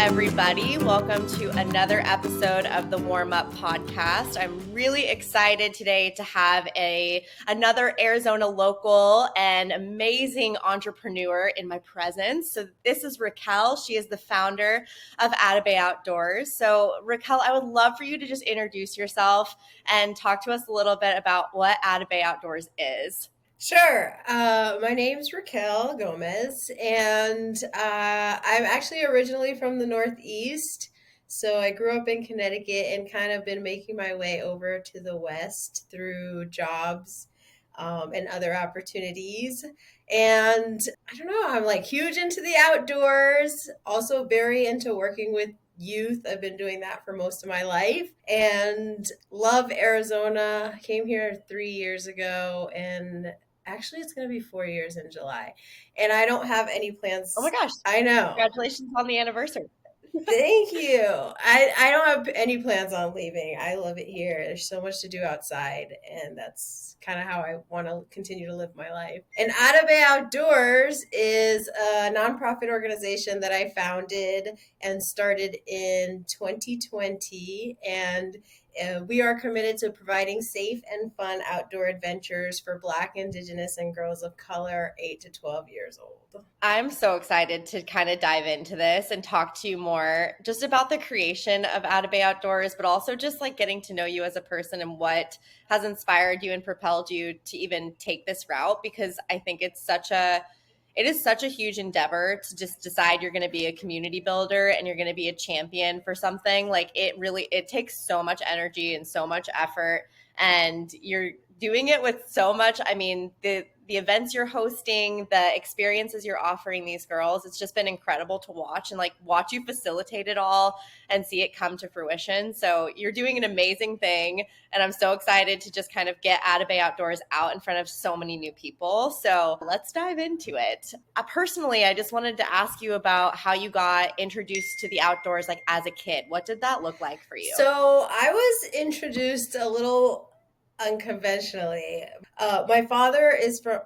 everybody. Welcome to another episode of the Warm Up Podcast. I'm really excited today to have another Arizona local and amazing entrepreneur in my presence. So this is Raquel. She is the founder of Atabey Outdoors. So Raquel, I would love for you to just introduce yourself and talk to us a little bit about what Atabey Outdoors is. Sure. My name's Raquel Gomez, and I'm actually originally from the Northeast. So I grew up in Connecticut and kind of been making my way over to the West through jobs and other opportunities. And I don't know, I'm like huge into the outdoors, also very into working with youth. I've been doing that for most of my life and love Arizona. Came here 3 years ago, and actually it's going to be 4 years in July, and I don't have any plans. Oh my gosh. I know. Congratulations on the anniversary. Thank you. I don't have any plans on leaving. I love it here. There's so much to do outside, and that's kind of how I want to continue to live my life. And Otto Bay Outdoors is a nonprofit organization that I founded and started in 2020, and we are committed to providing safe and fun outdoor adventures for Black, Indigenous, and girls of color 8 to 12 years old. I'm so excited to kind of dive into this and talk to you more just about the creation of Atabay Outdoors, but also just like getting to know you as a person and what has inspired you and propelled you to even take this route, because I think it is such a huge endeavor to just decide you're going to be a community builder and you're going to be a champion for something. Like it takes so much energy and so much effort, and you're doing it with so much. I mean, the events you're hosting, the experiences you're offering these girls, it's just been incredible to watch and like watch you facilitate it all and see it come to fruition. So you're doing an amazing thing, and I'm so excited to just kind of get Atabay Outdoors out in front of so many new people. So let's dive into it. Personally, I just wanted to ask you about how you got introduced to the outdoors, like as a kid. What did that look like for you? So I was introduced a little unconventionally. My father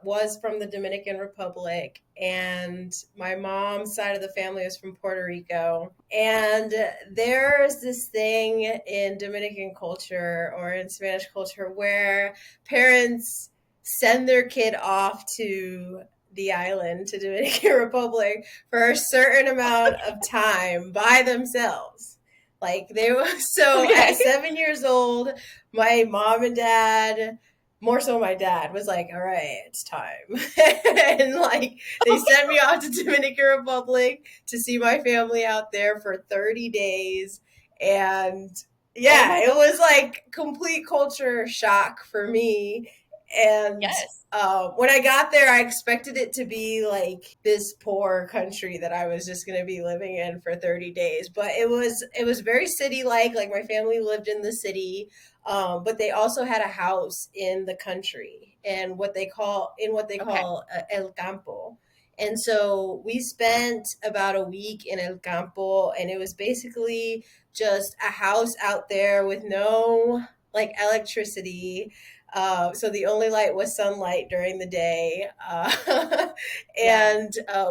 was from the Dominican Republic, and my mom's side of the family is from Puerto Rico. And there's this thing in Dominican culture or in Spanish culture where parents send their kid off to the island, to Dominican Republic, for a certain amount of time by themselves. Like they were, so at 7 years old, my mom and dad, more so my dad, was like, all right, it's time. And like they sent me off to Dominican Republic to see my family out there for 30 days. And yeah, it was like complete culture shock for me. And yes. When I got there, I expected it to be like this poor country that I was just going to be living in for 30 days. But it was very city-like. Like my family lived in the city, but they also had a house in the country and what they call El Campo. And so we spent about a week in El Campo, and it was basically just a house out there with no like electricity. So the only light was sunlight during the day.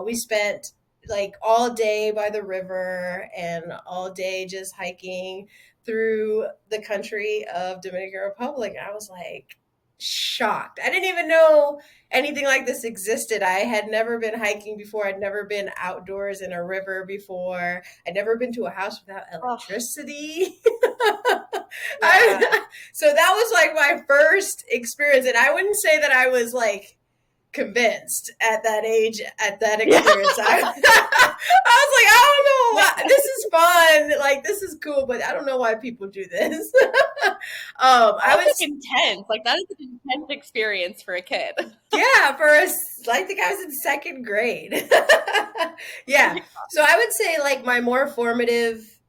We spent like all day by the river and all day just hiking through the country of Dominican Republic. And I was like shocked. I didn't even know anything like this existed. I had never been hiking before. I'd never been outdoors in a river before. I'd never been to a house without electricity. So that was like my first experience, and I wouldn't say that I was like convinced at that age, at that experience. I was like, I don't know why this is fun, like this is cool, but I don't know why people do this. I was intense. Like that is an intense experience for a kid. Yeah, I think I was in second grade. Yeah, so I would say like my more formative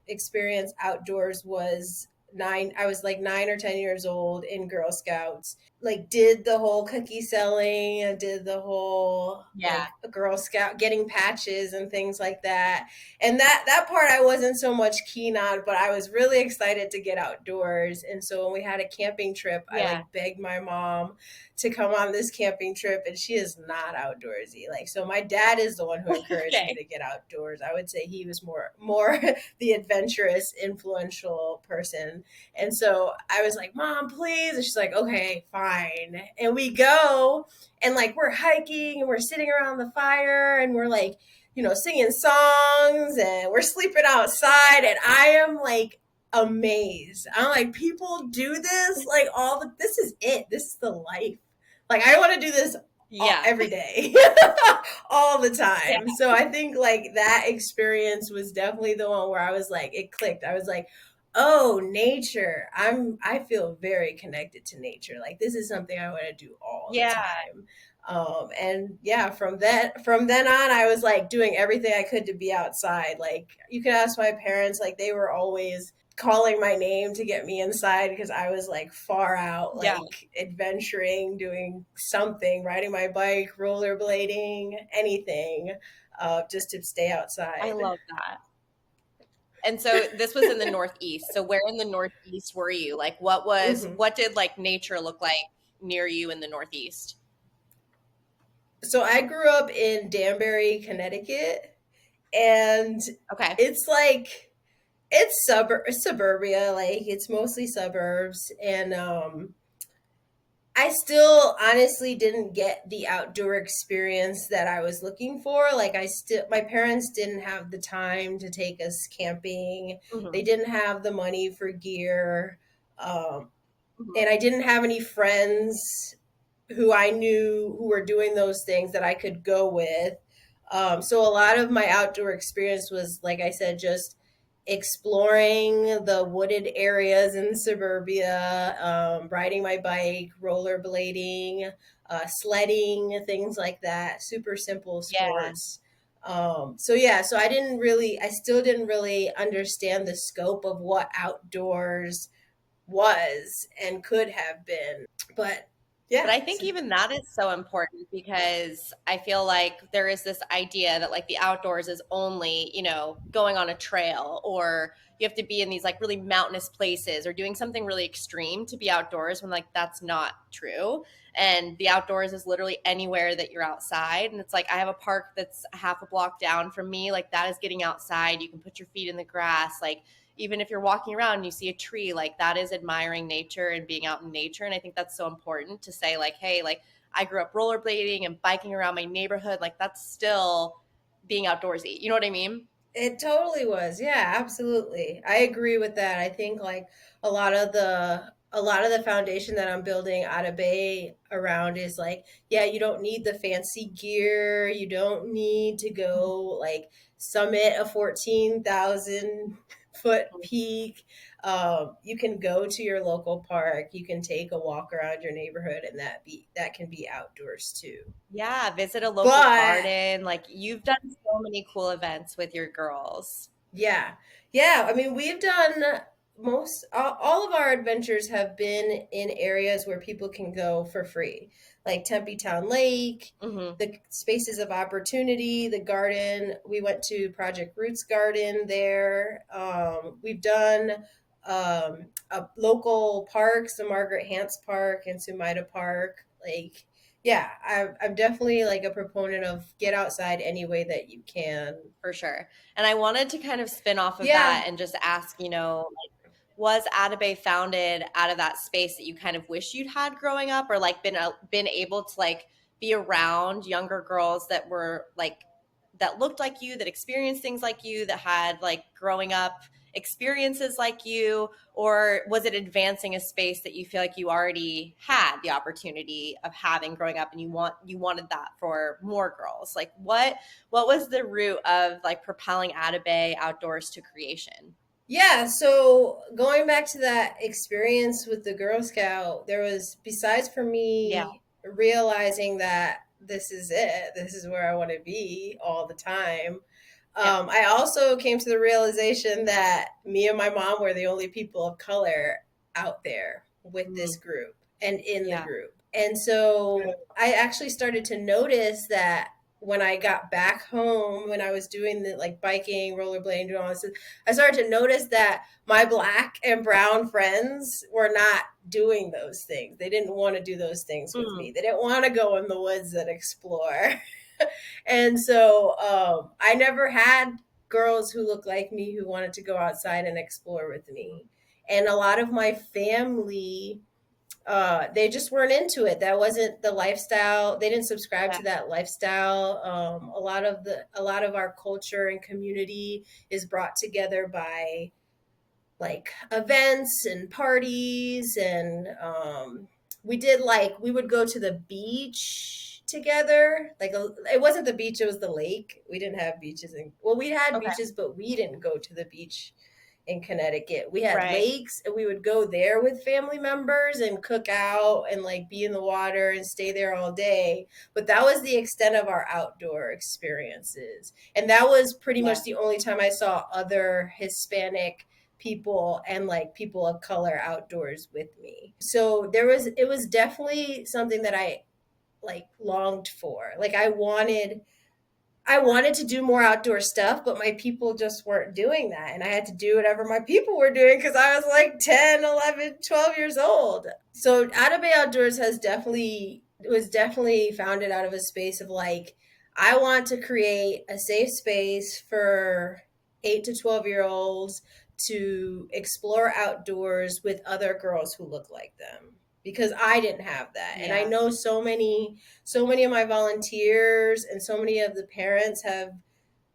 experience outdoors was I was like 9 or 10 years old in Girl Scouts. like did the whole cookie selling and did the whole Yeah. like a Girl Scout getting patches and things like that. And that part I wasn't so much keen on, but I was really excited to get outdoors. And so when we had a camping trip, I Yeah. like begged my mom to come on this camping trip, and she is not outdoorsy. Like, so my dad is the one who encouraged me Okay. to get outdoors. I would say he was more the adventurous, influential person. And so I was like, Mom, please. And she's like, okay, fine. And we go, and like we're hiking and we're sitting around the fire and we're like, singing songs and we're sleeping outside. And I am like amazed. I'm like, people do this? Like, this is it. This is the life. Like, I want to do this Yeah. every day, all the Yeah. time. So I think like that experience was definitely the one where I was like, it clicked. I was like, oh, nature. I feel very connected to nature. Like, this is something I want to do all the Yeah. time. And yeah, from then on, I was like doing everything I could to be outside. Like, you could ask my parents, like they were always calling my name to get me inside because I was like far out, Yeah. like adventuring, doing something, riding my bike, rollerblading, anything, just to stay I outside. love that. And so this was in the Northeast. So where in the Northeast were you? Like Hmm. what did like nature look like near you in the Northeast? So I grew up in Danbury, Connecticut, and Okay. it's like suburbia, like it's mostly suburbs. And I still honestly didn't get the outdoor experience that I was looking for. Like, my parents didn't have the time to take us camping. They Hmm. didn't have the money for gear. Um, Hmm. and I didn't have any friends who I knew who were doing those things that I could go with. So a lot of my outdoor experience was, like I said, just exploring the wooded areas in suburbia, riding my bike, rollerblading, sledding, things like that. Super simple Yeah. sports. So yeah, so I still didn't really understand the scope of what outdoors was and could have been. But But yeah, I think even that is so important because I feel like there is this idea that like the outdoors is only, going on a trail or you have to be in these like really mountainous places or doing something really extreme to be outdoors when like that's not true. And the outdoors is literally anywhere that you're outside. And it's like I have a park that's a half a block down from me. Like that is getting outside. You can put your feet in the grass. Like even if you're walking around and you see a tree, like that is admiring nature and being out in nature. And I think that's so important to say, like, hey, like I grew up rollerblading and biking around my neighborhood. Like that's still being outdoorsy. You know what I mean? it totally was. Yeah, absolutely. I agree with that. I think like a lot of the foundation that I'm building Atabay around is like, yeah, you don't need the fancy gear. You don't need to go like summit a 14,000 foot peak. You can go to your local park. You can take a walk around your neighborhood, and that can be outdoors too. Yeah, visit a local But garden. Like you've done so many cool events with your girls. yeah. Yeah. I mean, we've done all of our adventures have been in areas where people can go for free, like Tempe Town Lake, Hmm. the spaces of opportunity, the garden. We went to Project Roots Garden there. We've done local parks, the Margaret Hance Park and Sumida Park. Like, yeah, I'm definitely like a proponent of get outside any way that you can. For sure. And I wanted to kind of spin off of Yeah. that and just ask, was Atabay founded out of that space that you kind of wish you'd had growing up, or like been able to like be around younger girls that were like that looked like you, that experienced things like you, that had like growing up experiences like you, or was it advancing a space that you feel like you already had the opportunity of having growing up and you wanted that for more girls? Like what was the root of like propelling Atabay Outdoors to creation? Yeah, so going back to that experience with the Girl Scout, there was, besides for Yeah. me realizing that this is it, this is where I want to be all the time, Yeah. I also came to the realization that me and my mom were the only people of color out there with Mm. this group. and in the Yeah. group. And so I actually started to notice that when I got back home, when I was doing the like biking, rollerblading, doing all this, I started to notice that my black and brown friends were not doing those things. They didn't want to do those things with me. Mm. They didn't want to go in the woods and explore. And so I never had girls who looked like me who wanted to go outside and explore with me. And a lot of my family, they just weren't into it. That wasn't the lifestyle. They didn't subscribe Yeah. to that lifestyle. A lot of our culture and community is brought together by like events and parties, and we would go to the beach together. It wasn't the beach, it was the lake. We didn't have beaches, and well, we had Okay. beaches, but we didn't go to the beach in Connecticut. We had Right. lakes, and we would go there with family members and cook out and like be in the water and stay there all day. But that was the extent of our outdoor experiences. And that was pretty Yeah. much the only time I saw other Hispanic people and like people of color outdoors with me. So it was definitely something that I like longed for. Like I wanted to do more outdoor stuff, but my people just weren't doing that. And I had to do whatever my people were doing because I was like 10, 11, 12 years old. So Atabey Outdoors was definitely founded out of a space of like, I want to create a safe space for 8 to 12-year-olds to explore outdoors with other girls who look like them, because I didn't have that. And I Yeah. know so many of my volunteers and so many of the parents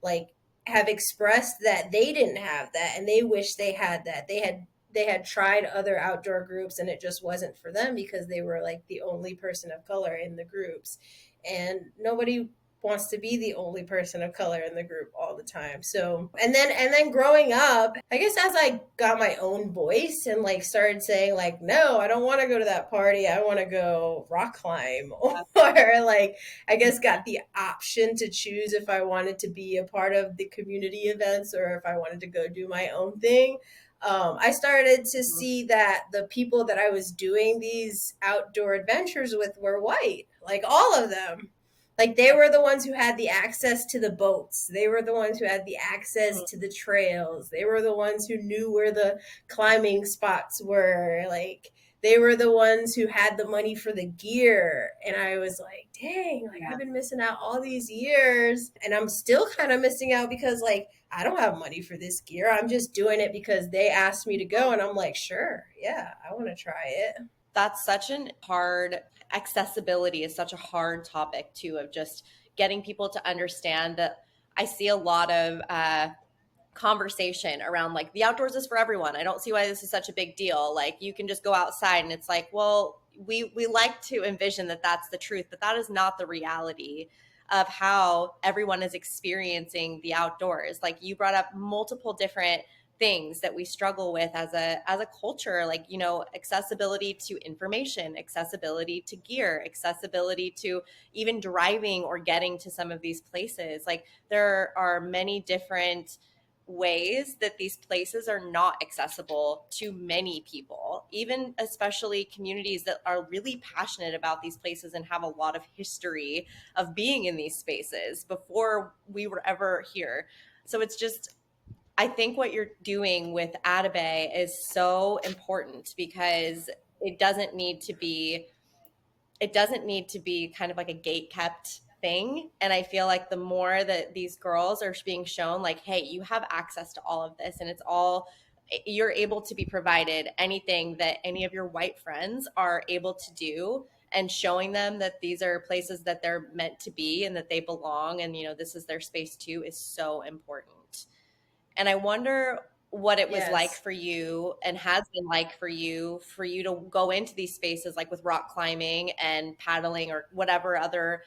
like have expressed that they didn't have that and they wish they had that. They had tried other outdoor groups and it just wasn't for them because they were like the only person of color in the groups. And nobody wants to be the only person of color in the group all the time. So, and then growing up, I guess as I got my own voice and like started saying like, no, I don't want to go to that party. I want to go rock climb or like I guess got the option to choose if I wanted to be a part of the community events or if I wanted to go do my own thing. I started to see that the people that I was doing these outdoor adventures with were white, like all of them. Like they were the ones who had the access to the boats. They were the ones who had the access to the trails. They were the ones who knew where the climbing spots were. Like they were the ones who had the money for the gear. And I was like, dang, like I've been missing out all these years. And I'm still kind of missing out because like I don't have money for this gear. I'm just doing it because they asked me to go. And I'm like, sure, yeah, I want to try it. That's such an hard accessibility is such a hard topic too, of just getting people to understand that. I see a lot of conversation around like the outdoors is for everyone. I don't see why this is such a big deal. Like you can just go outside, and it's like, well, we like to envision that that's the truth, but that is not the reality of how everyone is experiencing the outdoors. Like you brought up multiple different things that we struggle with as a culture, like, you know, accessibility to information, accessibility to gear, accessibility to even driving or getting to some of these places. Like there are many different ways that these places are not accessible to many people, even especially communities that are really passionate about these places and have a lot of history of being in these spaces before we were ever here. So it's just, I think what you're doing with Atabay is so important because it doesn't need to be it doesn't need to be kind of like a gate kept thing. And I feel like the more that these girls are being shown like, hey, you have access to all of this, and it's all, you're able to be provided anything that any of your white friends are able to do, and showing them that these are places that they're meant to be and that they belong, and you know this is their space too, is so important. And I wonder what it was like Yes. for you and has been like for you to go into these spaces like with rock climbing and paddling or whatever other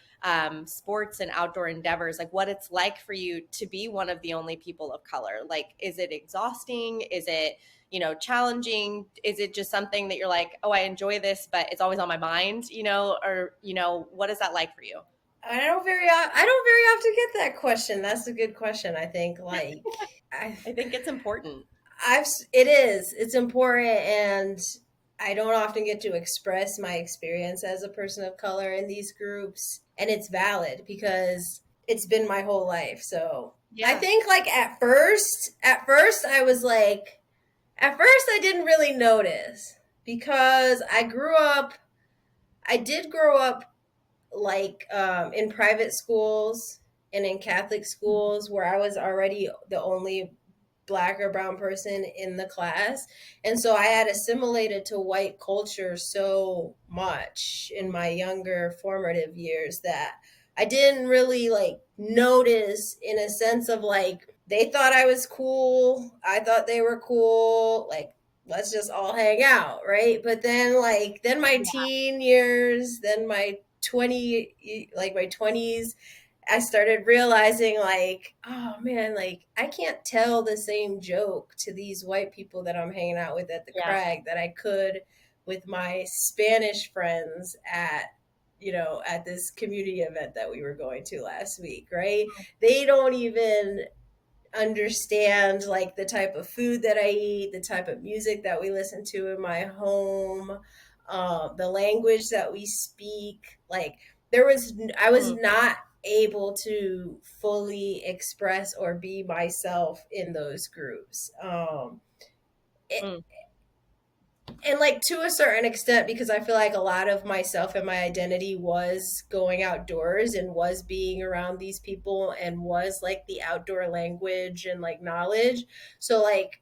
sports and outdoor endeavors, like what it's like for you to be one of the only people of color. Like, is it exhausting? Is it, you know, challenging? Is it just something that you're like, oh, I enjoy this, but it's always on my mind, you know, or, you know, what is that like for you? I don't very often get that question. That's a good question. I think I I think it's important. I've it is. It's important, and I don't often get to express my experience as a person of color in these groups, and it's valid because it's been my whole life. So I Yeah. think like at first I was like, at first I didn't really notice because I did grow up like in private schools and in Catholic schools where I was already the only black or brown person in the class. And so I had assimilated to white culture so much in my younger formative years that I didn't really like notice, in a sense of like they thought I was cool, I thought they were cool, like let's just all hang out, right? But then like then my teen years, then my 20, like my 20s, I started realizing like, oh man, like I can't tell the same joke to these white people that I'm hanging out with at the Yeah. crag that I could with my Spanish friends at this community event that we were going to last week, right? They don't even understand like the type of food that I eat, the type of music that we listen to in my home, the language that we speak. Like I was Mm, not able to fully express or be myself in those groups. It, mm, and like to a certain extent, because I feel like a lot of myself and my identity was going outdoors and was being around these people and was like the outdoor language and like knowledge. So like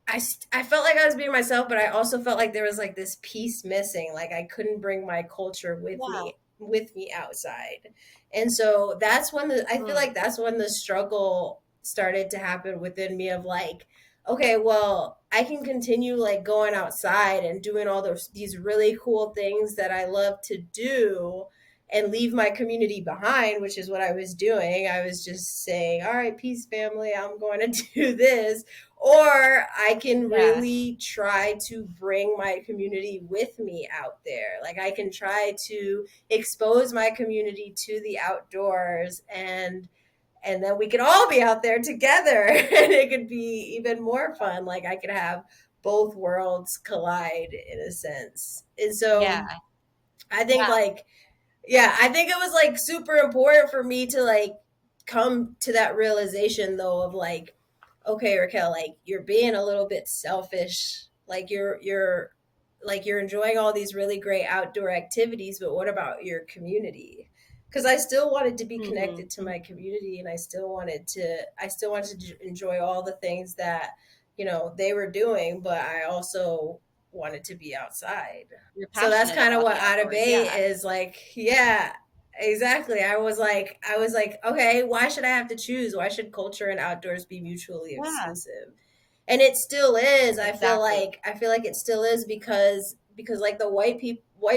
I felt like I was being myself, but I also felt like there was like this piece missing. Like I couldn't bring my culture yeah. with me outside. And so I feel Mm, like that's when the struggle started to happen within me of like, okay, well, I can continue like going outside and doing all these really cool things that I love to do and leave my community behind, which is what I was doing. I was just saying, all right, peace, family, I'm going to do this. Or I can yeah. really try to bring my community with me out there. Like I can try to expose my community to the outdoors, and then we could all be out there together and it could be even more fun. Like I could have both worlds collide in a sense. And Yeah. so I think Yeah. like yeah, I think it was like super important for me to like come to that realization though of like, okay, Raquel, like you're being a little bit selfish. Like you're enjoying all these really great outdoor activities, but what about your community? Because I still wanted to be Hmm. connected to my community, and I still wanted to enjoy all the things that they were doing, but I also wanted to be outside. You're So that's passionate kind of about what the outdoors. Atabay Yeah. is like. Yeah, exactly. I was like, okay, why should I have to choose? Why should culture and outdoors be mutually Yeah. exclusive? And it still is. Exactly. I feel like it still is because like the white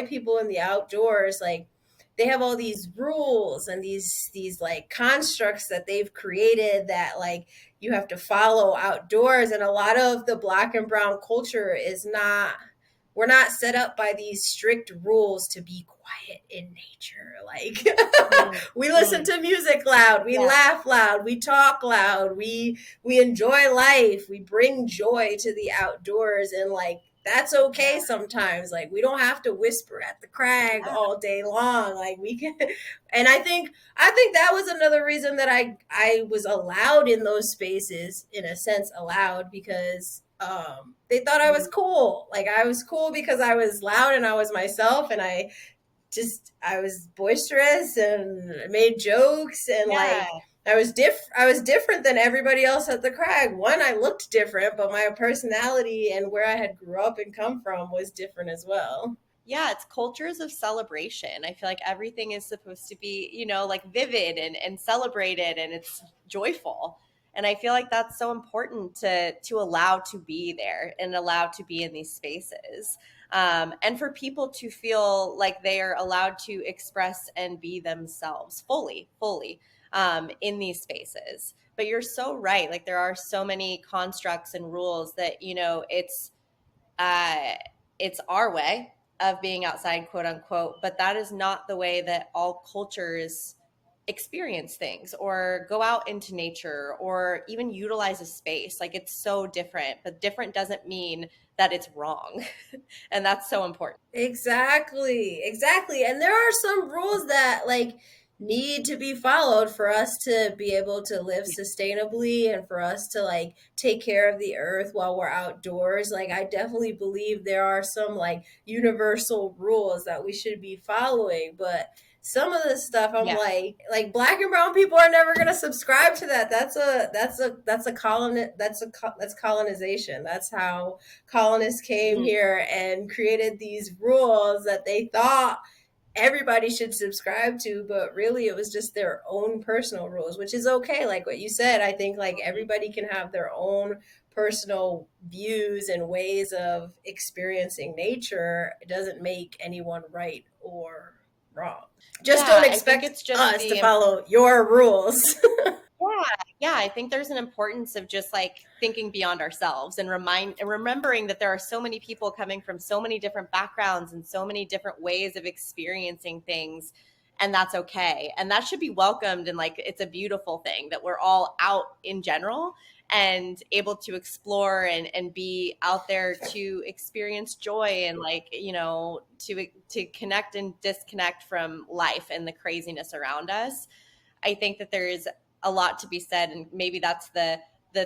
people in the outdoors, like they have all these rules and these like constructs that they've created that like you have to follow outdoors, and a lot of the black and brown culture is not we're not set up by these strict rules to be quiet in nature. Like Mm, we listen mm, to music loud, we yeah. laugh loud, we talk loud, we enjoy life, we bring joy to the outdoors, and like that's okay Yeah. sometimes. Like we don't have to whisper at the crag Yeah. all day long. Like we can and I think that was another reason that I was allowed in those spaces, in a sense allowed, because they thought I was Mm, cool. Like I was cool because I was loud and I was myself, and I was boisterous and made jokes, and yeah. like I was different than everybody else at the crag. One, I looked different, but my personality and where I had grew up and come from was different as well. Yeah, it's cultures of celebration. I feel like everything is supposed to be, like vivid and celebrated and it's joyful. And I feel like that's so important to allow to be there and allow to be in these spaces. And for people to feel like they are allowed to express and be themselves fully in these spaces. But you're so right. Like there are so many constructs and rules that, uh, it's our way of being outside, quote unquote, but that is not the way that all cultures experience things or go out into nature or even utilize a space. Like it's so different, but different doesn't mean that it's wrong. And that's so important. Exactly, exactly. And there are some rules that like need to be followed for us to be able to live sustainably and for us to like take care of the earth while we're outdoors. Like I definitely believe there are some like universal rules that we should be following, but some of the stuff I'm Yeah. like black and brown people are never going to subscribe to that. That's colonization. That's how colonists came Mhm. here and created these rules that they thought everybody should subscribe to, but really it was just their own personal rules, which is okay. Like what you said, I think like everybody can have their own personal views and ways of experiencing nature. It doesn't make anyone right or wrong. Just don't Yeah, I think expect it's just us to the follow your rules. Yeah, yeah, I think there's an importance of just like thinking beyond ourselves and remembering that there are so many people coming from so many different backgrounds and so many different ways of experiencing things, and that's okay. And that should be welcomed, and like it's a beautiful thing that we're all out in general and able to explore and be out there to experience joy and like, to connect and disconnect from life and the craziness around us. I think that there is a lot to be said, and maybe that's the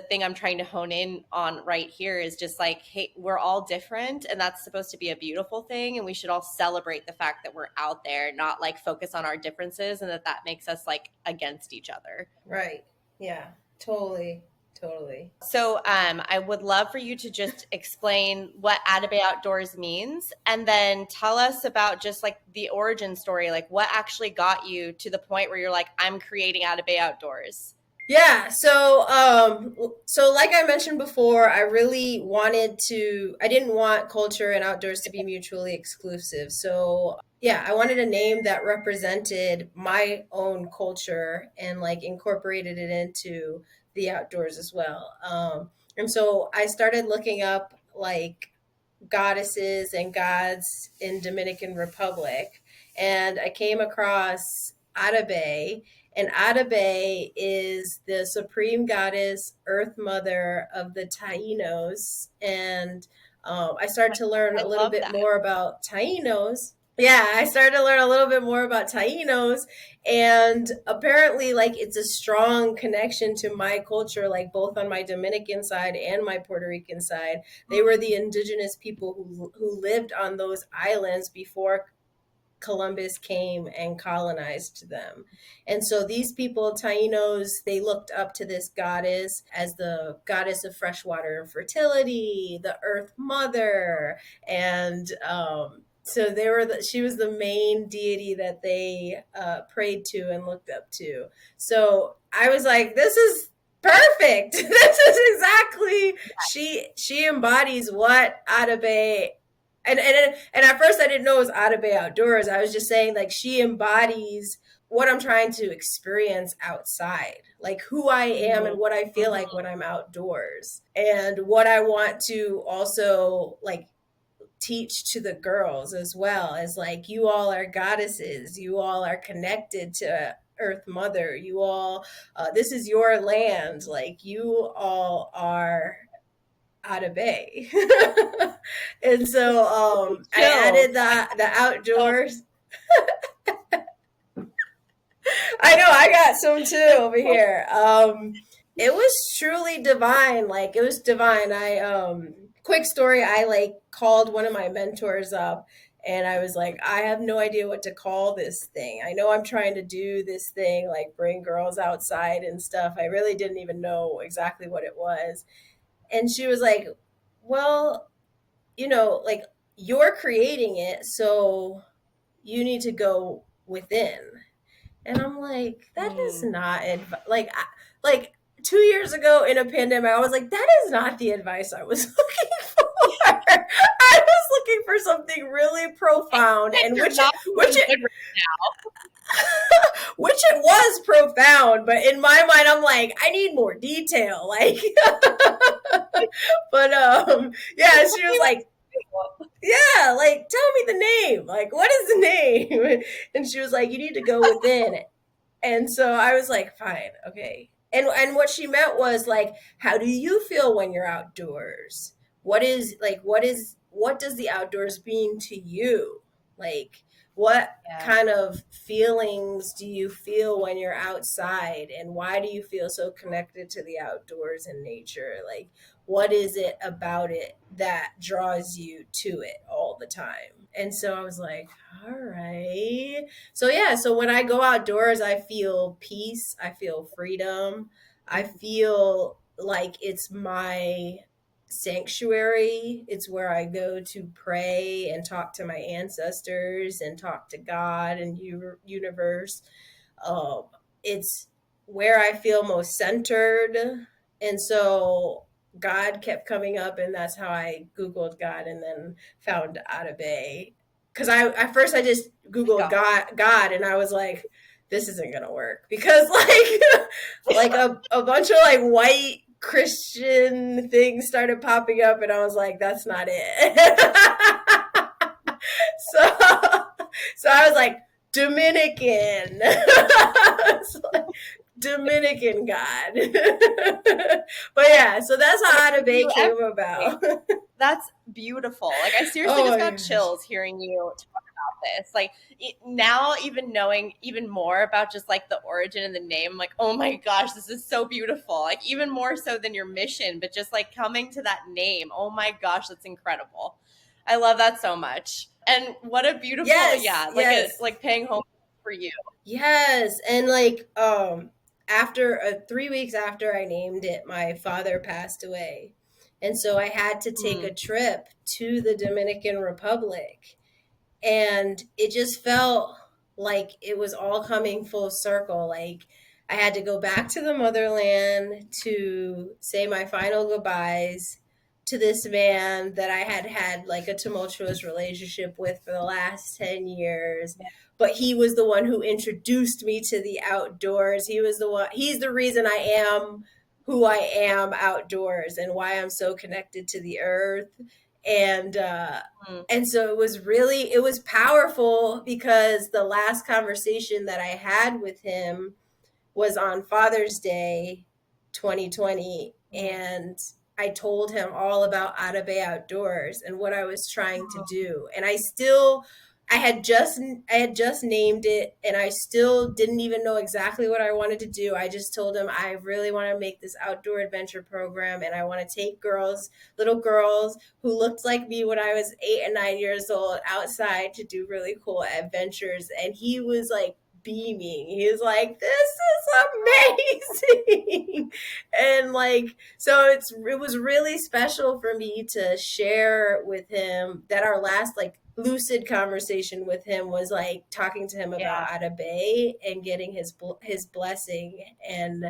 thing I'm trying to hone in on right here is just like, hey, we're all different, and that's supposed to be a beautiful thing, and we should all celebrate the fact that we're out there, not like focus on our differences and that makes us like against each other. Right. Yeah. Totally. Totally. So I would love for you to just explain what Atabay Outdoors means, and then tell us about just like the origin story, like what actually got you to the point where you're like, I'm creating Atabay Outdoors. Yeah, so like I mentioned before, I didn't want culture and outdoors to be mutually exclusive. So, yeah, I wanted a name that represented my own culture and like incorporated it into the outdoors as well. And so I started looking up like goddesses and gods in Dominican Republic, and I came across Atabay, and Atabay is the supreme goddess, Earth Mother of the Taínos, and I started to learn I a little love bit that. more about Taínos. Yeah, I started to learn a little bit more about Taínos, and apparently, like, it's a strong connection to my culture, like, both on my Dominican side and my Puerto Rican side. They were the indigenous people who lived on those islands before Columbus came and colonized them. And so these people, Tainos, they looked up to this goddess as the goddess of freshwater and fertility, the Earth Mother, and so she was the main deity that they prayed to and looked up to. So I was like, this is perfect. This is exactly she embodies what Atabay and at first I didn't know it was Otto Bay Outdoors. I was just saying like she embodies what I'm trying to experience outside, like who I am Mhm. and what I feel like when I'm outdoors, and what I want to also like teach to the girls as well as like you all are goddesses, you all are connected to Earth Mother, you all this is your land, like you all are Atabay. And so I Chills. added the outdoors. I know I got some too over here. It was truly divine. Like it was divine. I quick story, I like called one of my mentors up and I was like, I have no idea what to call this thing. I know I'm trying to do this thing, like bring girls outside and stuff. I really didn't even know exactly what it was. And she was like, well, like you're creating it, so you need to go within. And I'm like, that is Hmm. not like 2 years ago in a pandemic, I was like, that is not the advice I was looking for. I was looking for something really profound, and You're not which doing it good right which it was profound, but in my mind, I'm like, I need more detail. Like, but yeah, she was like, now. yeah, like tell me the name. Like, what is the name? And she was like, you need to go within. And so I was like, fine, okay. And what she meant was like, how do you feel when you're outdoors? What does the outdoors mean to you? Like, what Yeah. kind of feelings do you feel when you're outside, and why do you feel so connected to the outdoors and nature? Like, what is it about it that draws you to it all the time? And so I was like, all right. So yeah, so when I go outdoors, I feel peace, I feel freedom, I feel like it's my sanctuary. It's where I go to pray and talk to my ancestors and talk to God and universe. Um, it's where I feel most centered. And so God kept coming up, and that's how I Googled God and then found Atabay. Because I at first I just Googled God. God, and I was like, this isn't gonna work because like a bunch of like white Christian things started popping up, and I was like, that's not it. so so I was like, Dominican. Dominican God. But yeah, so that's how Atabay You came about. That's beautiful. Like I seriously Oh just my got gosh. chills hearing you talk about this. Like now, even knowing even more about just like the origin and the name, I'm like, oh my gosh, this is so beautiful. Like even more so than your mission, but just like coming to that name. Oh my gosh, that's incredible. I love that so much. And what a beautiful, Yes, yeah, like a yes. like paying home for you. Yes, and like after 3 weeks after I named it, my father passed away. And so I had to take a Mm, trip to the Dominican Republic, and it just felt like it was all coming full circle. Like I had to go back to the motherland to say my final goodbyes to this man that I had had like a tumultuous relationship with for the last 10 years. But he was the one who introduced me to the outdoors. He's the reason I am who I am outdoors and why I'm so connected to the earth. And mm, and so it was powerful because the last conversation that I had with him was on Father's Day 2020, mm, and I told him all about Otto Outdoors and what I was trying to mm. do. And I had just named it, and I still didn't even know exactly what I wanted to do. I just told him I really want to make this outdoor adventure program, and I want to take little girls who looked like me when I was 8 and 9 years old outside to do really cool adventures. And he was like beaming. He was like, "This is amazing," and like, so it was really special for me to share with him that our last like lucid conversation with him was like talking to him about Yeah, Atabay and getting his blessing. And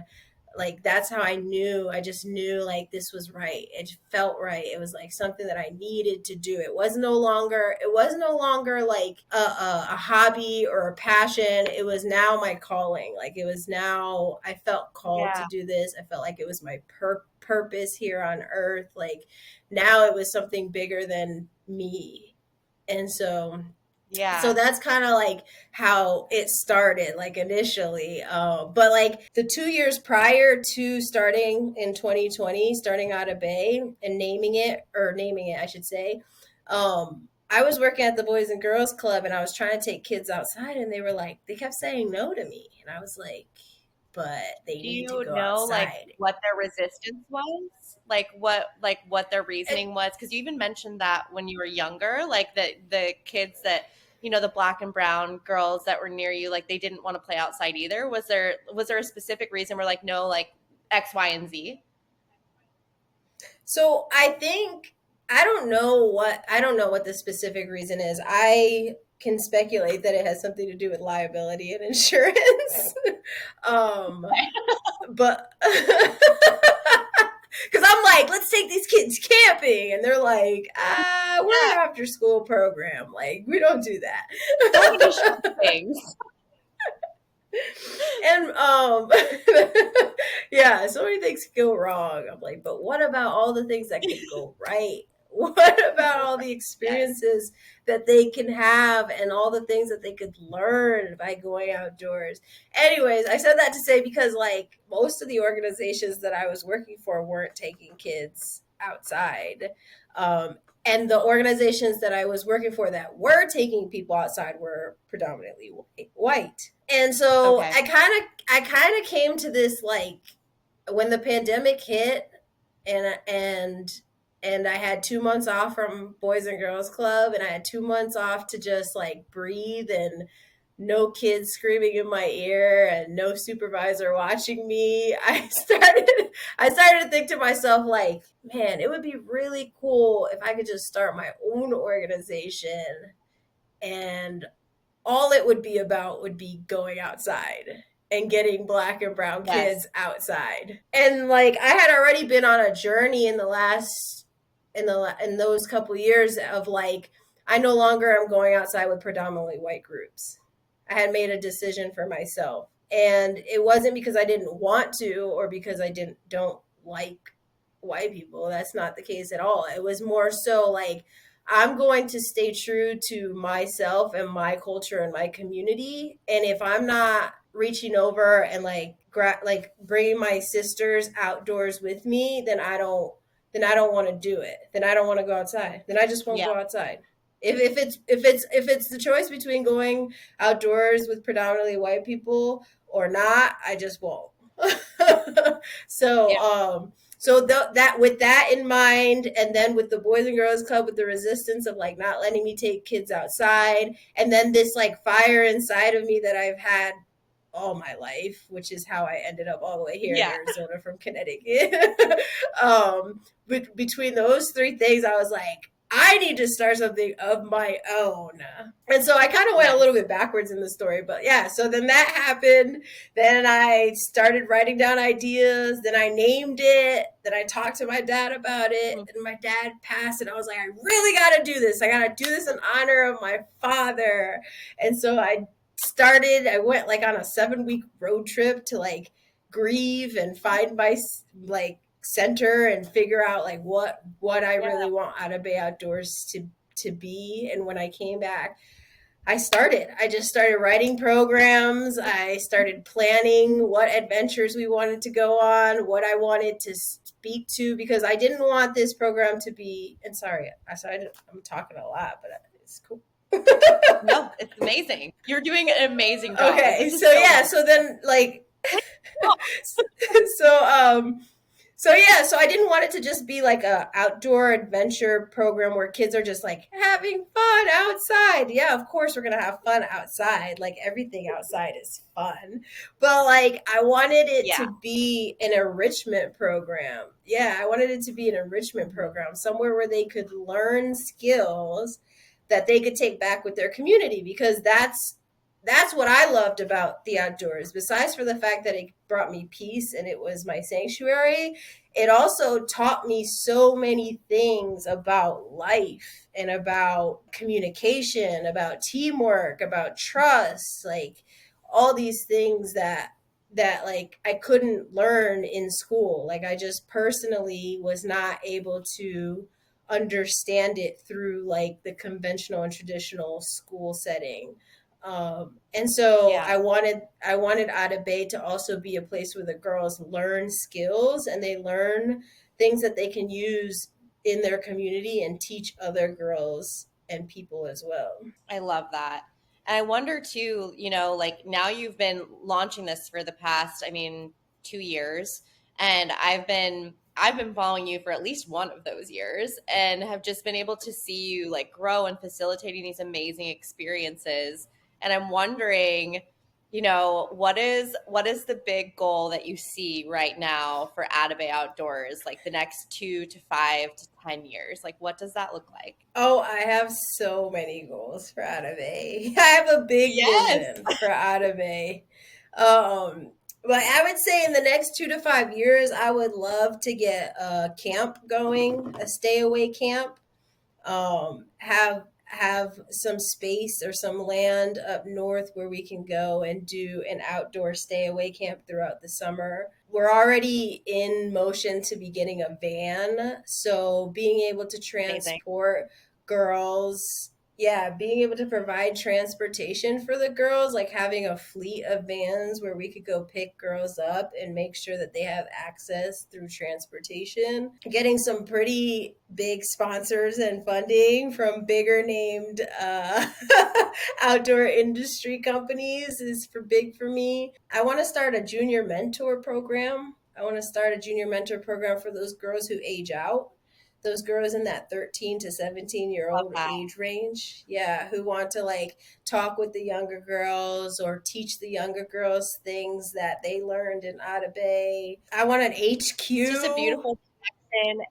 like that's how I just knew like this was right. It felt right. It was like something that I needed to do. It was no longer like a hobby or a passion. It was now my calling. Like it was now I felt called to yeah, do this. I felt like it was my purpose here on earth. Like now it was something bigger than me. And so yeah, that's kind of like how it started like initially. But like the 2 years prior to starting in 2020, starting out of Bay and naming it I should say, I was working at the Boys and Girls Club, and I was trying to take kids outside, and they kept saying no to me, and I was like, but they do need to you go know like outside. what their resistance was? Like what their And reasoning was? Because you even mentioned that when you were younger, like the kids that the black and brown girls that were near you, like they didn't want to play outside either. Was there a specific reason where like no, like X, Y, and Z? so I don't know what the specific reason is. I can speculate that it has something to do with liability and insurance. um, but because I'm like, let's take these kids camping, and they're like, we're Yeah, an after school program. Like, we don't do so many that. things. And yeah, so many things could go wrong. I'm like, but what about all the things that could go right? What about all the Yes. experiences that they can have and all the things that they could learn by going outdoors? Anyways, I said that to say because like most of the organizations that I was working for weren't taking kids outside. And the organizations that I was working for that were taking people outside were predominantly white. And so Okay. I kind of came to this like when the pandemic hit and and I had 2 months off from Boys and Girls Club, and I had 2 months off to just like breathe and no kids screaming in my ear and no supervisor watching me. I started to think to myself like, man, it would be really cool if I could just start my own organization and all it would be about would be going outside and getting black and brown Yes. kids outside. And like I had already been on a journey in the last in those couple years of like I no longer am going outside with predominantly white groups. I had made a decision for myself. And it wasn't because I didn't want to or because I didn't don't like white people. That's not the case at all. It was more so like I'm going to stay true to myself and my culture and my community. And if I'm not reaching over and like like bringing my sisters outdoors with me, then I don't want to do it. Then I don't want to go outside. Then I just won't Yeah. go outside. If it's the choice between going outdoors with predominantly white people or not, I just won't. so Yeah. that with that in mind, and then with the Boys and Girls Club, with the resistance of like not letting me take kids outside, and then this like fire inside of me that I've had all my life, which is how I ended up all the way here in Yeah. Arizona from Connecticut. Between those three things, I was like, I need to start something of my own. And so I kind of went a Yes. little bit backwards in the story, but yeah, so then that happened. Then I started writing down ideas. Then I named it. Then I talked to my dad about it. Mhm. And my dad passed, and I was like, I really got to do this. I got to do this in honor of my father. And so I went like on a 7 week road trip to like grieve and find my like center and figure out like what I Yeah. really want Atabey Outdoors to be. And when I came back, I just started writing programs. I started planning what adventures we wanted to go on, what I wanted to speak to, because I didn't want this program to be, and sorry, I'm talking a lot, but it's cool. No, it's amazing. You're doing an amazing job. Like Okay, this is so so yeah, helpful. so then like so so yeah, so I didn't want it to just be like a outdoor adventure program where kids are just like having fun outside. Yeah, of course we're gonna have fun outside. Like everything outside is fun. But like I wanted it Yeah. to be an enrichment program. Yeah, I wanted it to be an enrichment Mhm. program, somewhere where they could learn skills that they could take back with their community, because that's what I loved about the outdoors. Besides for the fact that it brought me peace and it was my sanctuary, it also taught me so many things about life and about communication, about teamwork, about trust, like all these things that like I couldn't learn in school. Like I just personally was not able to understand it through like the conventional and traditional school setting. And so Yeah. I wanted Atabay to also be a place where the girls learn skills and they learn things that they can use in their community and teach other girls and people as well. I love that. And I wonder too, like now you've been launching this for the past, I mean, 2 years, and I've been following you for at least one of those years and have just been able to see you like grow and facilitating these amazing experiences. And I'm wondering, what is the big goal that you see right now for Atabay Outdoors, like the next 2 to 5 to 10 years? Like what does that look like? Oh, I have so many goals for Atabay. I have a big Yes. vision for Atabay. Um, but I would say in the next 2 to 5 years, I would love to get a camp going, a stay away camp. Have have some space or some land up north where we can go and do an outdoor stay away camp throughout the summer. We're already in motion to be getting a van. So being able to Amazing. transport girls, yeah, being able to provide transportation for the girls, like having a fleet of vans where we could go pick girls up and make sure that they have access through transportation. Getting some pretty big sponsors and funding from bigger named outdoor industry companies is for big for me. I want to start a junior mentor program. I want to start a junior mentor program for those girls who age out, those girls in that 13 to 17-year Love old that. age range, yeah, who want to like talk with the younger girls or teach the younger girls things that they learned in Atabay. I want an It's just a HQ. beautiful connection and like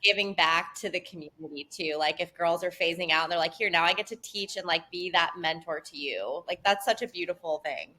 giving back to the community too. Like if girls are phasing out and they're like, here, now I get to teach and like be that mentor to you. Like that's such a beautiful thing.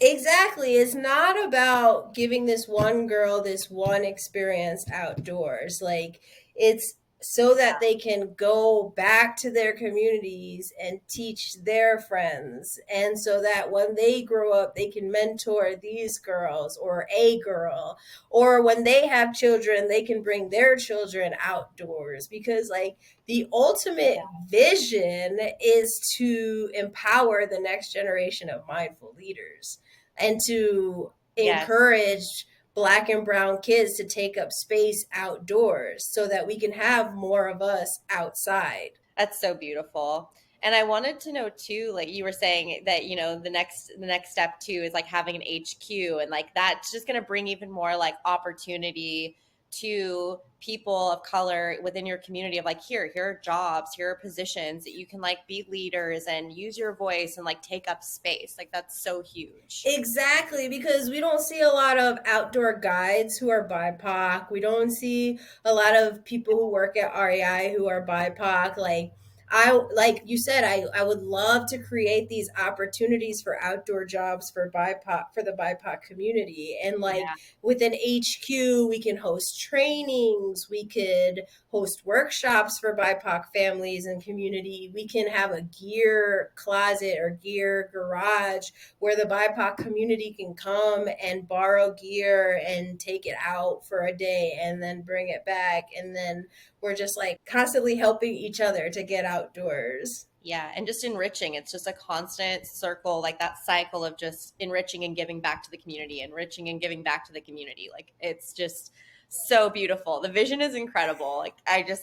Exactly. It's not about giving this one girl this one experience outdoors. Like, it's so that they can go back to their communities and teach their friends. And so that when they grow up, they can mentor these girls or a girl. Or when they have children, they can bring their children outdoors. Because, like, the ultimate Yeah. vision is to empower the next generation of mindful leaders and to Yes. encourage black and brown kids to take up space outdoors so that we can have more of us outside. That's so beautiful. And I wanted to know too, like you were saying that, the next step too is like having an HQ and like that's just gonna bring even more like opportunity to people of color within your community of like here are jobs, here are positions that you can like be leaders and use your voice and like take up space. Like that's so huge. Exactly, because we don't see a lot of outdoor guides who are BIPOC. We don't see a lot of people who work at REI who are BIPOC. Like you said, I would love to create these opportunities for outdoor jobs for BIPOC, for the BIPOC community. And like Yeah. with an HQ, we can host trainings, we could host workshops for BIPOC families and community. We can have a gear closet or gear garage where the BIPOC community can come and borrow gear and take it out for a day and then bring it back. And then we're just like constantly helping each other to get outdoors. Yeah, and just enriching. It's just a constant circle, like that cycle of just enriching and giving back to the community, enriching and giving back to the community. Like it's just so beautiful. The vision is incredible. Like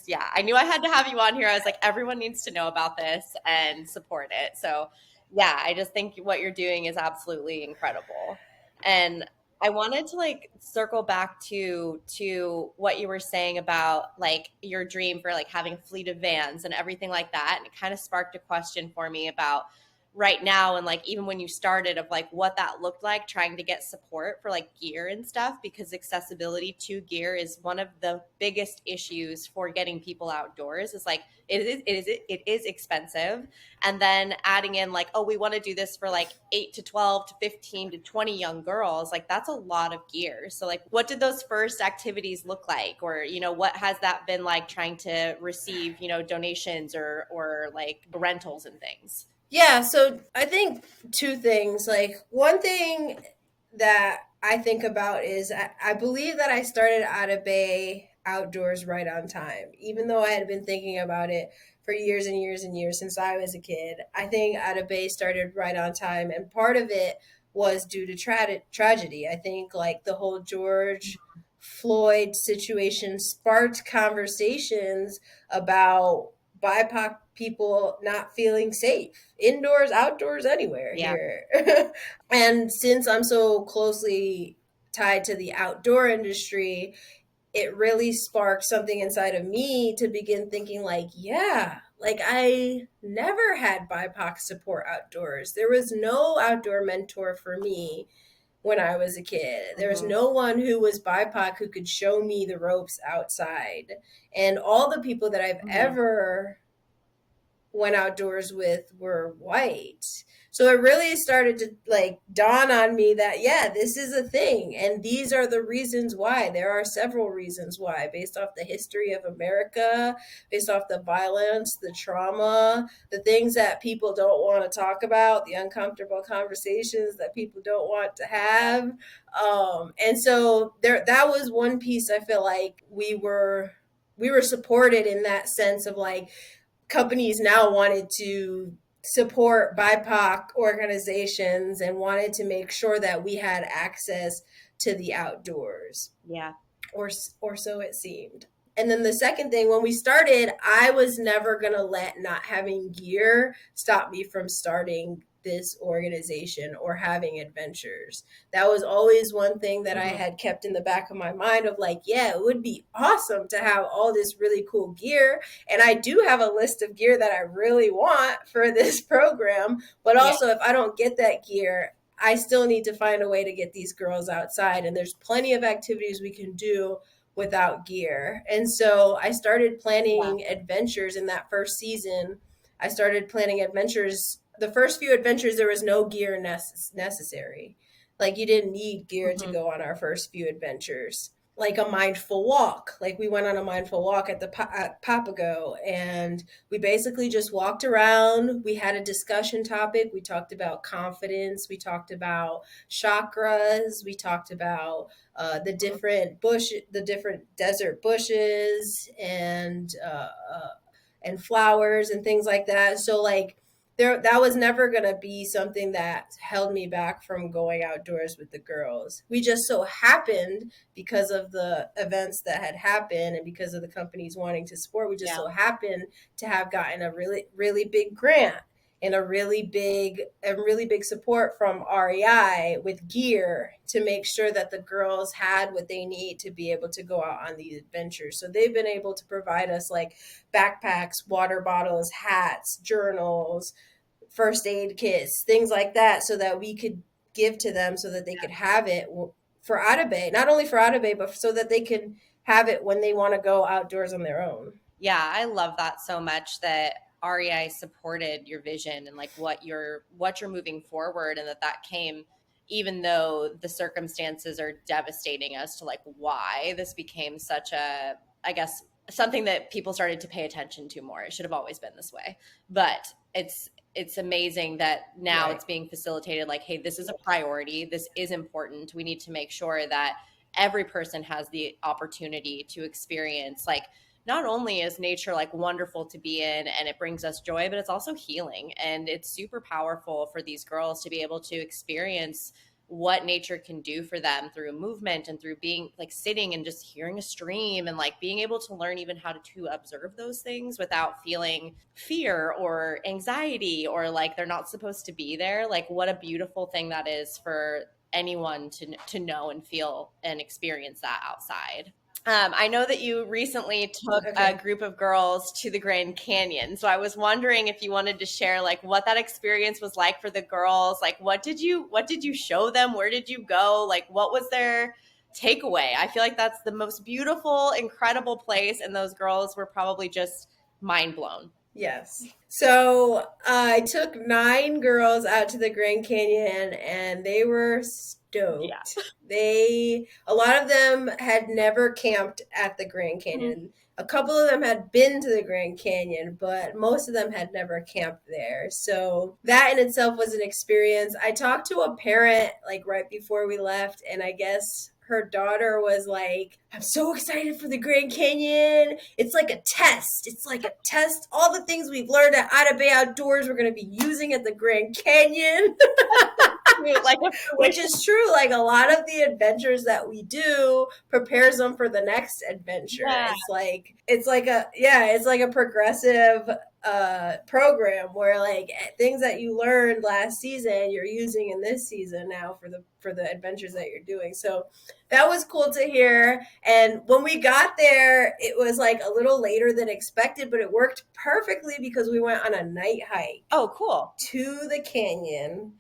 yeah, I knew I had to have you on here. I was like, everyone needs to know about this and support it. So yeah, I just think what you're doing is absolutely incredible. And I wanted to like circle back to what you were saying about like your dream for like having a fleet of vans and everything like that. And it kind of sparked a question for me about right now and like even when you started of like what that looked like trying to get support for like gear and stuff because accessibility to gear is one of the biggest issues for getting people outdoors is like it is expensive and then adding in like oh we want to do this for like 8 to 12 to 15 to 20 young girls like that's a lot of gear. So like what did those first activities look like or what has that been like trying to receive donations or like rentals and things? Yeah, so I think two things. Like, one thing that I think about is I believe that I started Atabay Outdoors right on time, even though I had been thinking about it for years and years and years since I was a kid. I think Atabay started right on time, and part of it was due to tragedy. I think, like, the whole George Floyd situation sparked conversations about BIPOC people not feeling safe indoors, outdoors, anywhere Yeah. here. And since I'm so closely tied to the outdoor industry, it really sparked something inside of me to begin thinking, like, yeah, like I never had BIPOC support outdoors. There was no outdoor mentor for me when I was a kid. There was Mm-hmm. no one who was BIPOC who could show me the ropes outside. And all the people that I've Mm-hmm. ever went outdoors with were white. So it really started to like dawn on me that, yeah, this is a thing. And these are the reasons why. There are several reasons why, based off the history of America, based off the violence, the trauma, the things that people don't want to talk about, the uncomfortable conversations that people don't want to have. And so there, that was one piece I feel like we were supported in that sense of like companies now wanted to support BIPOC organizations and wanted to make sure that we had access to the outdoors, Yeah. or so it seemed. And then the second thing, when we started, I was never going to let not having gear stop me from starting this organization or having adventures. That was always one thing that I had kept in the back of my mind of like, yeah, it would be awesome to have all this really cool gear. And I do have a list of gear that I really want for this program. But also, if I don't get that gear, I still need to find a way to get these girls outside. And there's plenty of activities we can do without gear. And so I started planning adventures in that first season. I started planning adventures. The first few adventures, there was no gear necessary. Like you didn't need gear to go on our first few adventures. Like a mindful walk. Like we went on a mindful walk at at Papago, and we basically just walked around. We had a discussion topic. We talked about confidence. We talked about chakras. We talked about the different desert bushes and flowers and things like that. So like that was never going to be something that held me back from going outdoors with the girls. We just so happened, because of the events that had happened and because of the companies wanting to support, we just so happened to have gotten a really, really big grant and a really big support from REI with gear to make sure that the girls had what they need to be able to go out on these adventures. So they've been able to provide us like backpacks, water bottles, hats, journals, first aid kits, things like that, so that we could give to them so that they could have it for Atabay, not only for Atabay, but so that they can have it when they want to go outdoors on their own. Yeah, I love that so much that REI supported your vision and like what you're moving forward, and that came even though the circumstances are devastating as to like why this became such a, I guess, something that people started to pay attention to more. It should have always been this way. But it's amazing that now it's being facilitated like, hey, this is a priority. This is important. We need to make sure that every person has the opportunity to experience like, not only is nature like wonderful to be in and it brings us joy, but it's also healing. And it's super powerful for these girls to be able to experience what nature can do for them through movement and through being like sitting and just hearing a stream and like being able to learn even how to observe those things without feeling fear or anxiety or like they're not supposed to be there. Like what a beautiful thing that is for anyone to know and feel and experience that outside. I know that you recently took a group of girls to the Grand Canyon. So I was wondering if you wanted to share like what that experience was like for the girls. Like what did you show them? Where did you go? Like what was their takeaway? I feel like that's the most beautiful, incredible place, and those girls were probably just mind blown. Yes. So I took 9 girls out to the Grand Canyon and they were stoked. A lot of them had never camped at the Grand Canyon. A couple of them had been to the Grand Canyon, but most of them had never camped there. So that in itself was an experience. I talked to a parent like right before we left, and I guess her daughter was like, I'm so excited for the Grand Canyon. It's like a test. It's like a test. All the things we've learned at Otto Bay Outdoors, we're going to be using at the Grand Canyon. Like, which is true. Like a lot of the adventures that we do prepares them for the next adventure. Yeah. It's like a progressive program where like things that you learned last season you're using in this season now for the adventures that you're doing. So that was cool to hear. And when we got there, it was like a little later than expected, but it worked perfectly because we went on a night hike. Oh, cool. To the canyon.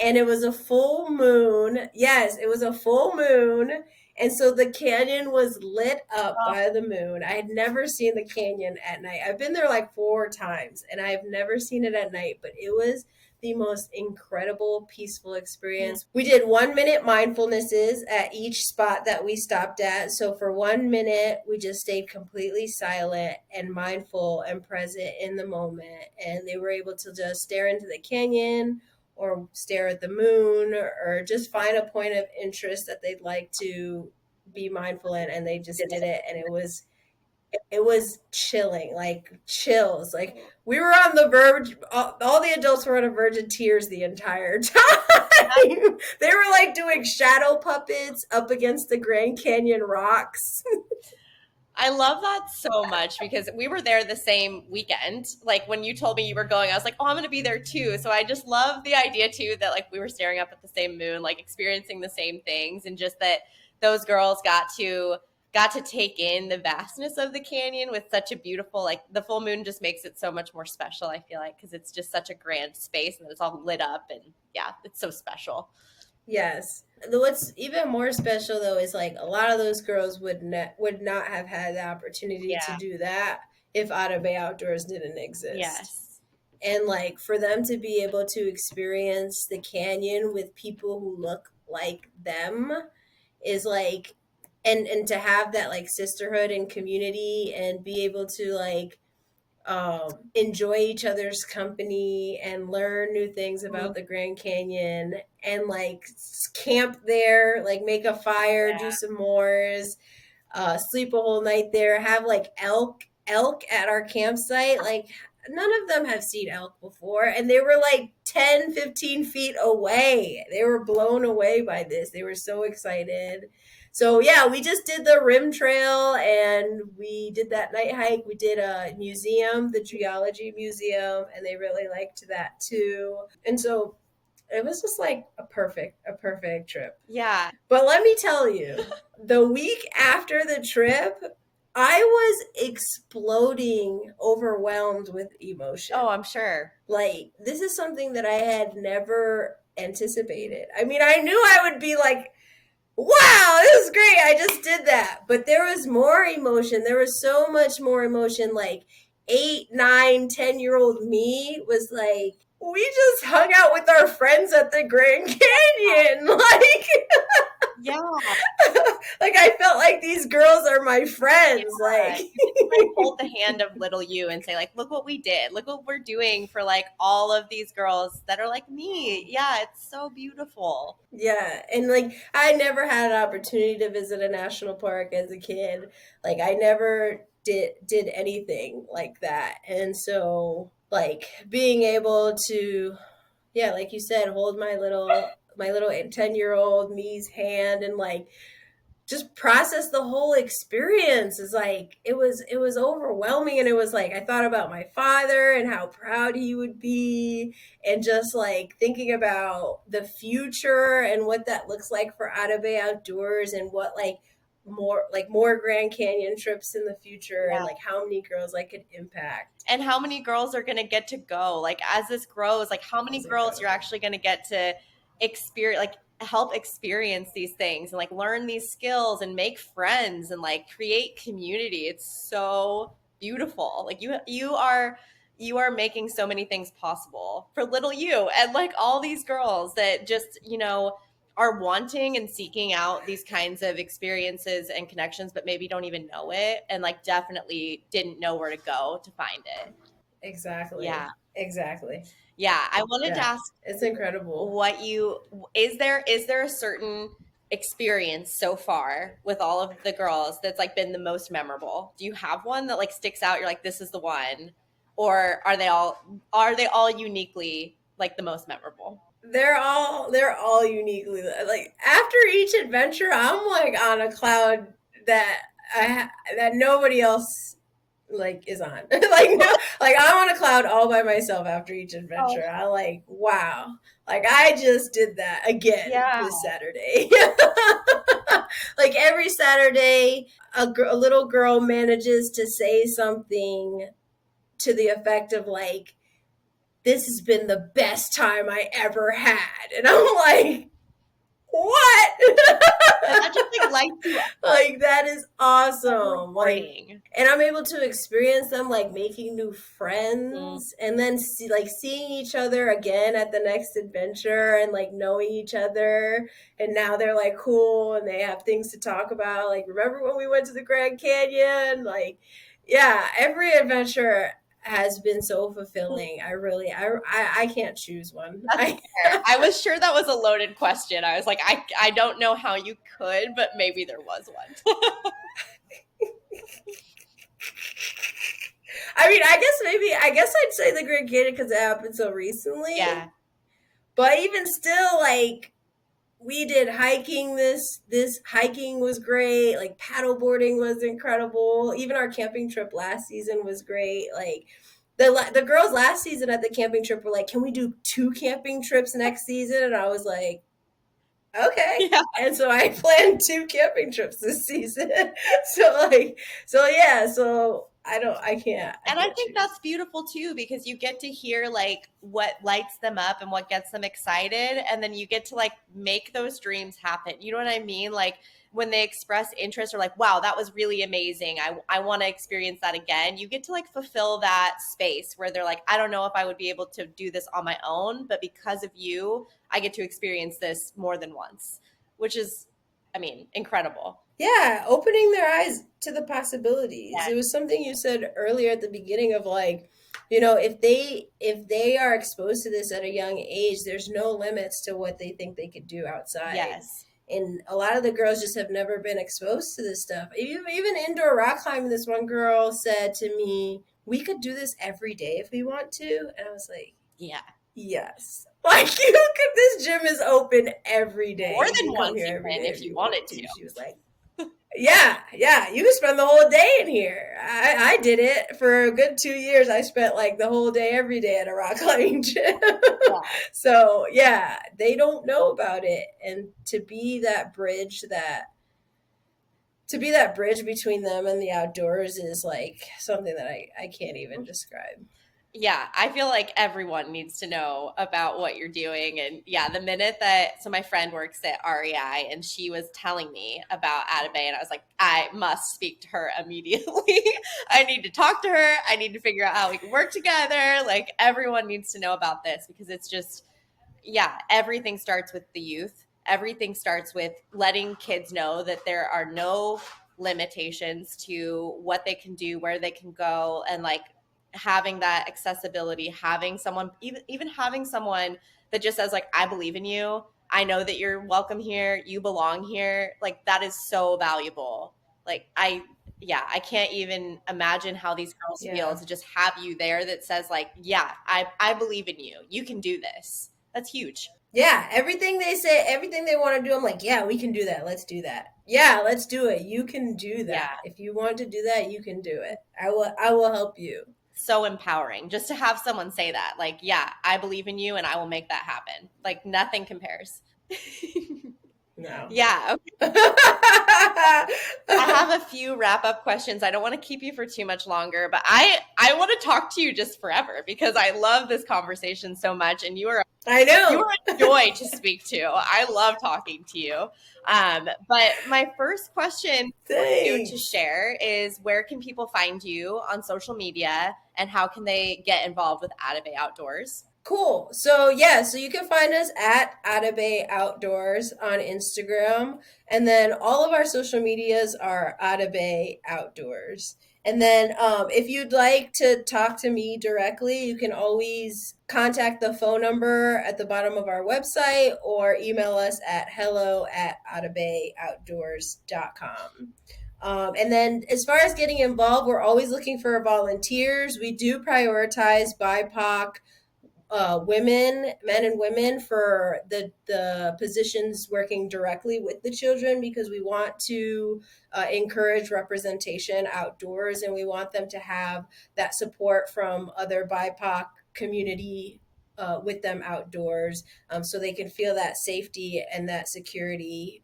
And it was a full moon. Yes, it was a full moon. And so the canyon was lit up by the moon. I had never seen the canyon at night. I've been there like 4 times and I've never seen it at night, but it was the most incredible, peaceful experience. We did 1 minute mindfulnesses at each spot that we stopped at. So for 1 minute, we just stayed completely silent and mindful and present in the moment. And they were able to just stare into the canyon or stare at the moon or just find a point of interest that they'd like to be mindful in. And they just did it. And it was chilling, like chills. Like we were on the verge, all the adults were on the verge of tears the entire time. They were like doing shadow puppets up against the Grand Canyon rocks. I love that so much because we were there the same weekend. Like when you told me you were going, I was like, oh, I'm going to be there too. So I just love the idea too that like we were staring up at the same moon, like experiencing the same things, and just that those girls got to take in the vastness of the canyon with such a beautiful, like the full moon just makes it so much more special, I feel like, because it's just such a grand space and it's all lit up, and yeah, it's so special. Yes. What's even more special though is like a lot of those girls would not have had the opportunity to do that if Otto Bay Outdoors didn't exist. Yes. And like for them to be able to experience the canyon with people who look like them is like, and to have that like sisterhood and community and be able to like enjoy each other's company and learn new things about the Grand Canyon and like camp there, like make a fire, do some s'mores, sleep a whole night there, have like elk at our campsite. Like none of them have seen elk before, and they were like 10-15 feet away. They were blown away by this. They were so excited. So yeah, we just did the rim trail and we did that night hike. We did a museum, the geology museum, and they really liked that too. And so it was just like a perfect trip. Yeah. But let me tell you, the week after the trip, I was exploding, overwhelmed with emotion. Oh, I'm sure. Like, this is something that I had never anticipated. I mean, I knew I would be like, wow, this is great. I just did that. But there was more emotion. There was so much more emotion. Like 8, 9, 10-year-old me was like, we just hung out with our friends at the Grand Canyon. Like, yeah. Like I felt like these girls are my friends. Yeah. Like hold the hand of little you and say like, look what we did. Look what we're doing for like all of these girls that are like me. Yeah, it's so beautiful. Yeah. And like I never had an opportunity to visit a national park as a kid. Like I never did anything like that. And so like being able to, yeah, like you said, hold my little 10-year-old me's hand and like just process the whole experience is like it was overwhelming. And it was like I thought about my father and how proud he would be, and just like thinking about the future and what that looks like for Atabey Outdoors, and what like more Grand Canyon trips in the future, and like how many girls I could impact, and how many girls are going to get to go, like as this grows, like how many girls you're actually going to get to experience, like help experience these things and like learn these skills and make friends and like create community. It's so beautiful. Like you are making so many things possible for little you and like all these girls that just, you know, are wanting and seeking out these kinds of experiences and connections, but maybe don't even know it, and like definitely didn't know where to go to find it. Exactly. Yeah. Exactly. Yeah. I wanted to ask, it's incredible. Is there a certain experience so far with all of the girls that's like been the most memorable? Do you have one that like sticks out? You're like, this is the one, or are they all uniquely like the most memorable? They're all uniquely, like after each adventure I'm like on a cloud that nobody else like is on. Like no, like I'm on a cloud all by myself after each adventure. I like, wow, like I just did that again this Saturday. Like every Saturday a little girl manages to say something to the effect of like, this has been the best time I ever had. And I'm like, What? And that just like lights you up. Like that is So awesome. Like, rewarding. and I'm able to experience them like making new Mm. friends and then seeing each other again at the next adventure and like knowing each other, and now they're like cool and they have things to talk about, like remember when we went to the Grand Canyon, like yeah, every adventure has been so fulfilling. I really I can't choose one. That's fair. I was sure that was a loaded question. I was like, I don't know how you could, but maybe there was one. I mean, I guess I'd say the Grand Canyon because it happened so recently. Yeah. But even still, like we did hiking. This hiking was great. Like paddleboarding was incredible. Even our camping trip last season was great. Like the girls last season at the camping trip were like, "Can we do 2 camping trips next season?" And I was like, "Okay." Yeah. And so I planned 2 camping trips this season. So I And I can't think choose. that's beautiful too, because you get to hear like what lights them up and what gets them excited. And then you get to like make those dreams happen. You know what I mean? Like when they express interest or like, wow, that was really amazing. I want to experience that again. You get to like fulfill that space where they're like, I don't know if I would be able to do this on my own, but because of you, I get to experience this more than once, which is, I mean, incredible. Yeah, opening their eyes to the possibilities. Yeah. It was something you said earlier at the beginning of like, if they are exposed to this at a young age, there's no limits to what they think they could do outside. Yes. And a lot of the girls just have never been exposed to this stuff. Even indoor rock climbing, this one girl said to me, "We could do this every day if we want to." And I was like, Yeah. yes. Like you could this gym is open every day. More You than can come once, here every even day if if you you wanted want to. to. She was like, yeah, you can spend the whole day in here. I did it for a good 2 years. I spent like the whole day every day at a rock climbing gym. Yeah. So yeah, they don't know about it. And to be that bridge between them and the outdoors is like something that I can't even describe. Yeah, I feel like everyone needs to know about what you're doing. And yeah, the minute that, so my friend works at REI and she was telling me about Atabay, and I was like, I must speak to her immediately. I need to talk to her. I need to figure out how we can work together. Like, everyone needs to know about this because it's just, yeah, everything starts with the youth. Everything starts with letting kids know that there are no limitations to what they can do, where they can go, and like having that accessibility, having someone, even having someone that just says like, I believe in you. I know that you're welcome here. You belong here. Like that is so valuable. Like yeah, I can't even imagine how these girls feel Yeah. to just have you there that says like, yeah, I believe in you. You can do this. That's huge. Yeah, everything they say, everything they want to do, I'm like, yeah, we can do that. Let's do that. Yeah, let's do it. You can do Yeah. that. If you want to do that, you can do it. I will help you. So empowering just to have someone say that. Like, yeah, I believe in you and I will make that happen. Like, nothing compares. No. Yeah. Okay. I have a few wrap up questions. I don't want to keep you for too much longer, but I want to talk to you just forever because I love this conversation so much, and I you know. are a joy to speak to. I love talking to you. But my first question for you to Thanks. share is where can people find you on social media and how can they get involved with Atabay Outdoors? Cool. So yeah, so you can find us at Atabay Outdoors on Instagram, and then all of our social medias are Atabay Outdoors. And then if you'd like to talk to me directly, you can always contact the phone number at the bottom of our website or email us at hello@atabayoutdoors.com. And then as far as getting involved, we're always looking for volunteers. We do prioritize BIPOC women, men and women for the positions working directly with the children because we want to encourage representation outdoors and we want them to have that support from other BIPOC community with them outdoors so they can feel that safety and that security.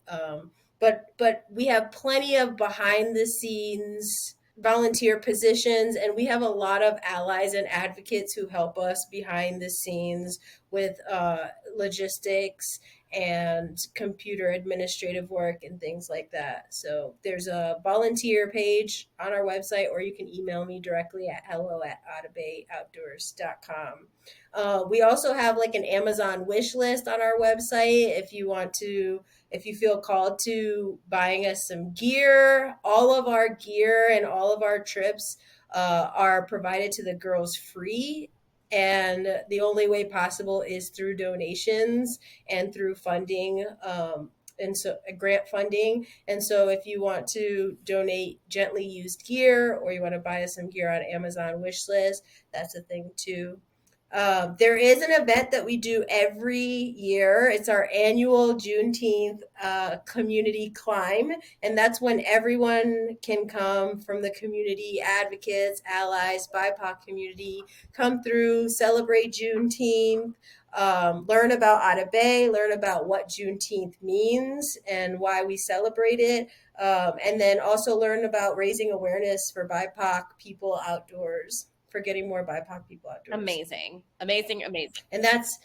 But we have plenty of behind the scenes volunteer positions and we have a lot of allies and advocates who help us behind the scenes with logistics and computer administrative work and things like that. So there's a volunteer page on our website, or you can email me directly at hello@ottobay.outdoors.com. We also have like an Amazon wish list on our website if you want to, if you feel called to buying us some gear. All of our gear and all of our trips are provided to the girls free. And the only way possible is through donations and through funding, and so grant funding. And so if you want to donate gently used gear, or you want to buy us some gear on Amazon wish list, that's a thing too. There is an event that we do every year. It's our annual Juneteenth community climb. And that's when everyone can come from the community, advocates, allies, BIPOC community, come through, celebrate Juneteenth, learn about Atabay, learn about what Juneteenth means and why we celebrate it. And then also learn about raising awareness for BIPOC people outdoors, for getting more BIPOC people outdoors. Amazing, amazing, amazing. And that's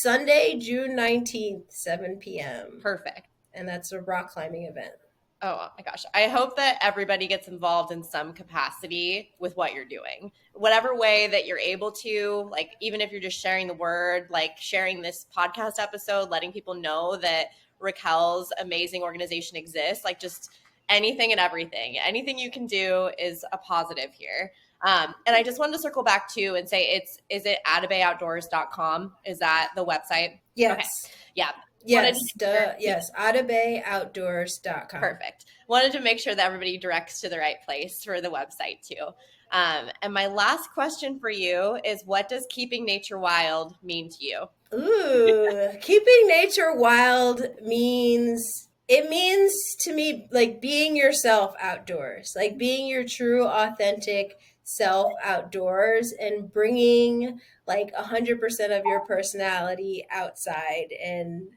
Sunday, June 19th, 7 p.m. Perfect. And that's a rock climbing event. Oh my gosh. I hope that everybody gets involved in some capacity with what you're doing. Whatever way that you're able to, like, even if you're just sharing the word, like sharing this podcast episode, letting people know that Raquel's amazing organization exists, like just anything and everything. Anything you can do is a positive here. And I just wanted to circle back to and say, is it atabayoutdoors.com? Is that the website? Yes. Okay. Yeah. Yes, ottabayoutdoors.com. Perfect. Wanted to make sure that everybody directs to the right place for the website too. And my last question for you is, what does keeping nature wild mean to you? Ooh, keeping nature wild means to me like being yourself outdoors, like being your true authentic self outdoors, and bringing like 100% of your personality outside, and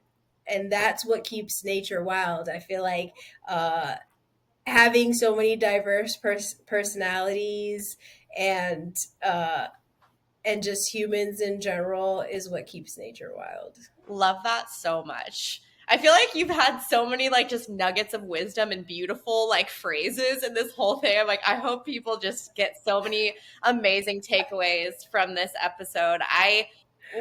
that's what keeps nature wild. I feel like having so many diverse personalities and just humans in general is what keeps nature wild. Love that so much. I feel like you've had so many like just nuggets of wisdom and beautiful like phrases in this whole thing. I'm like, I hope people just get so many amazing takeaways from this episode. I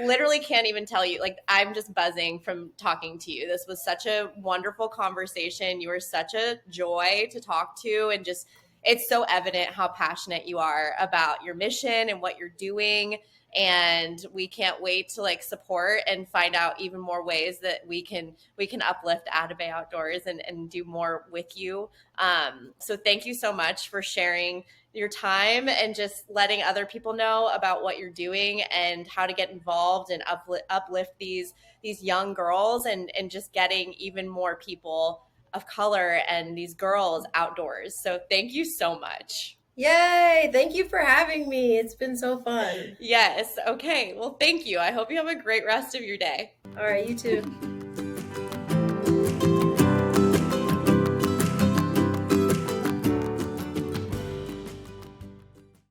literally can't even tell you, like, I'm just buzzing from talking to you. This was such a wonderful conversation. You were such a joy to talk to, and just it's so evident how passionate you are about your mission and what you're doing. And we can't wait to like support and find out even more ways that we can uplift Atabay Outdoors and do more with you. So thank you so much for sharing your time and just letting other people know about what you're doing and how to get involved and uplift these young girls and just getting even more people of color and these girls outdoors. So thank you so much. Yay! Thank you for having me. It's been so fun. Yes. Okay. Well, thank you. I hope you have a great rest of your day. All right, you too.